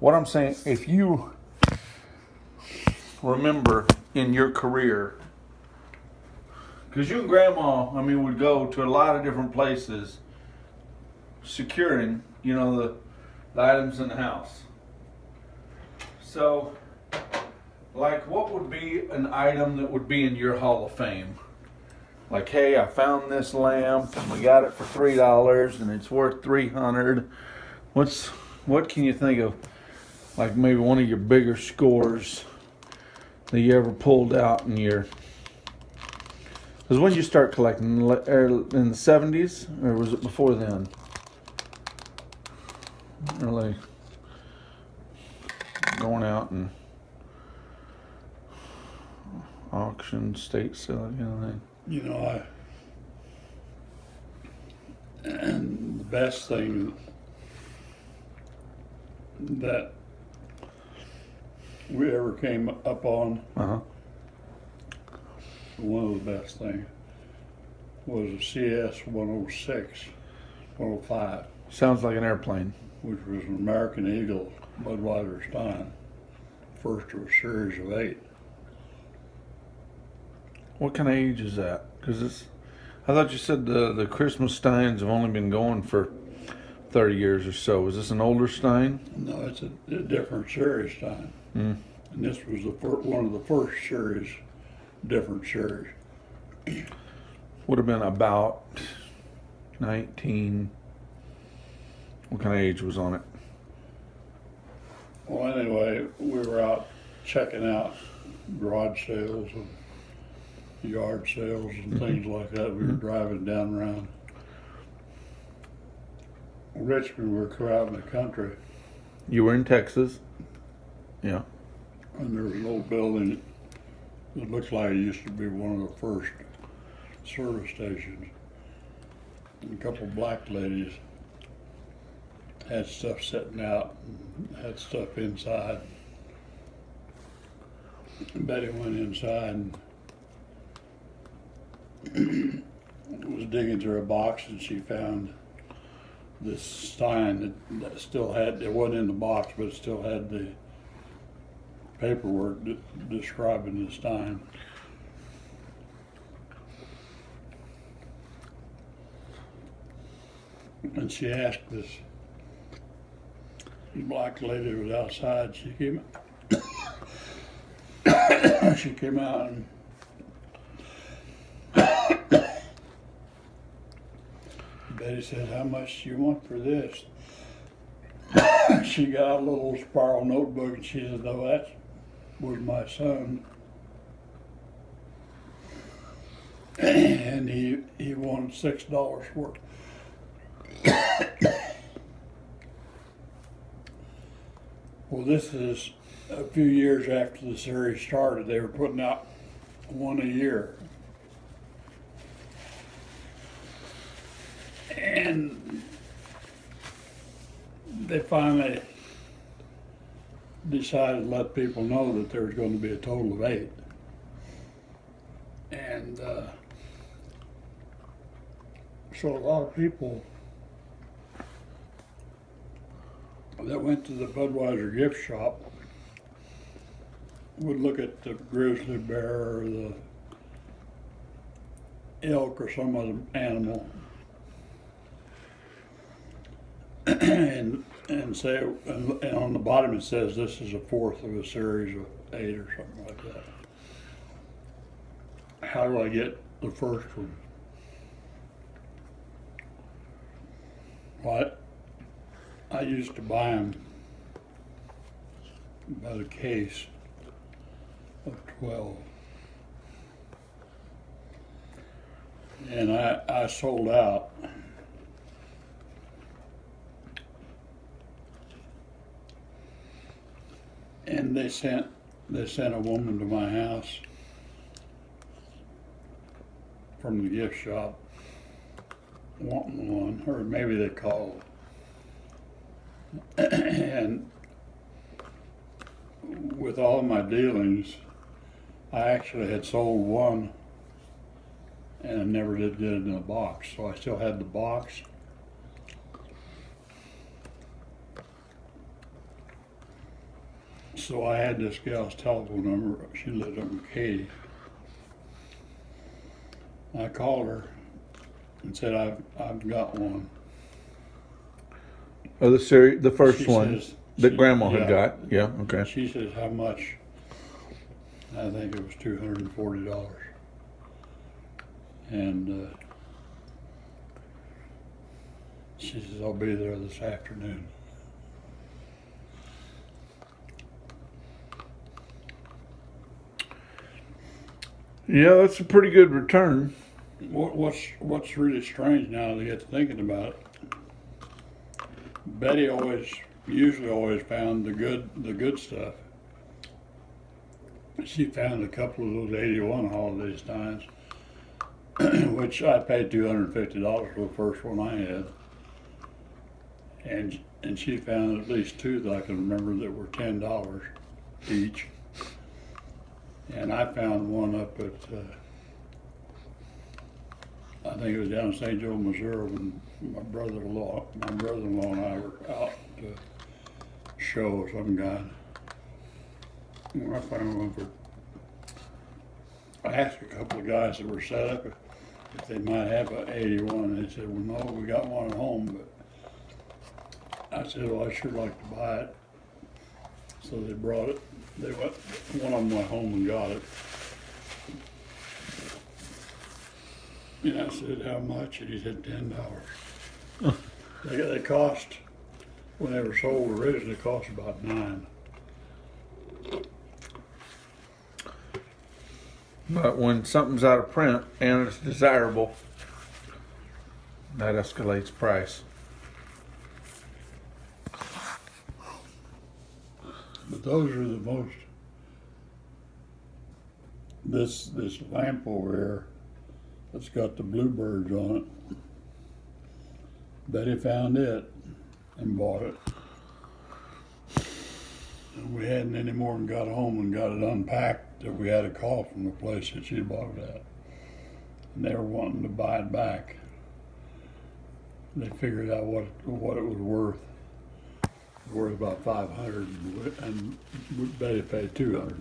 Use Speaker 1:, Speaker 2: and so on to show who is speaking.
Speaker 1: what I'm saying, if you remember in your career, because you and Grandma, I mean, would go to a lot of different places securing, you know, the items in the house. So, like, what would be an item that would be in your Hall of Fame? Like, hey, I found this lamp and we got it for $3 and it's worth $300. What can you think of? Like maybe one of your bigger scores that you ever pulled out in your. Because when did you start collecting? In the 70s, or was it before then? Really going out and auction, state sale, you know.
Speaker 2: You know, and the best thing that we ever came up on, one of the best things, was a CS 106, 105.
Speaker 1: Sounds like an airplane.
Speaker 2: Which was an American Eagle Budweiser Stein, first of a series of 8.
Speaker 1: What kind of age is that? Because I thought you said the Christmas Steins have only been going for 30 years or so. Is this an older Stein?
Speaker 2: No, it's a different series Stein. And this was one of the first series, different series.
Speaker 1: Would have been about 19. What kind of age was on it?
Speaker 2: Well, anyway, we were out checking out garage sales and yard sales and things like that. We were driving down around Richmond. We were out in the country.
Speaker 1: You were in Texas? Yeah.
Speaker 2: And there was an old building that looks like it used to be one of the first service stations. And a couple black ladies had stuff sitting out and had stuff inside. And Betty went inside and was digging through a box, and she found this Stein that still had, it wasn't in the box, but it still had the paperwork describing the Stein. And she asked this black lady who was outside, she came she came out and Betty said, "How much do you want for this?" She got a little spiral notebook and she said, "No, that was my son." And he wanted $6 for it. Well, this is a few years after the series started. They were putting out one a year. And they finally decided to let people know that there was going to be a total of 8. And so a lot of people that went to the Budweiser gift shop would look at the grizzly bear or the elk or some other animal and say, and on the bottom it says this is a 4th of a series of 8 or something like that. How do I get the first one? What? I used to buy them by the case of 12. And I sold out. And they sent a woman to my house from the gift shop wanting one, or maybe they called. And with all my dealings, I actually had sold one and I never did get it in a box, so I still had the box. So I had this gal's telephone number. She lived up in Katy. I called her and said, I've got one.
Speaker 1: Oh, the first
Speaker 2: She
Speaker 1: one
Speaker 2: says,
Speaker 1: that Grandma
Speaker 2: yeah.
Speaker 1: had got. Yeah, okay.
Speaker 2: She says, how much? I think it was $240. And she says, I'll be there this afternoon.
Speaker 1: Yeah, that's a pretty good return.
Speaker 2: What's really strange now that I get to thinking about it, Betty usually always found the good stuff. She found a couple of those 81 holiday steins, which I paid $250 for the first one I had. And she found at least two that I can remember that were $10 each. And I found one up at, I think it was down in St. Joe, Missouri, when my brother-in-law and I were out to show some guy. When I found one I asked a couple of guys that were set up if they might have an 81, and they said, well, no, we got one at home, but I said, well, I sure like to buy it. So they brought it. One of them went home and got it. And I said, how much? And he said, $10. They cost, when they were sold originally, cost about $9.
Speaker 1: But when something's out of print and it's desirable, that escalates price.
Speaker 2: But those are the most, this lamp over here that's got the bluebirds on it, Betty found it and bought it. And we hadn't any more than got home and got it unpacked that we had a call from the place that she bought it at. And they were wanting to buy it back. They figured out what it was worth. Worth about $500, and Betty paid $200.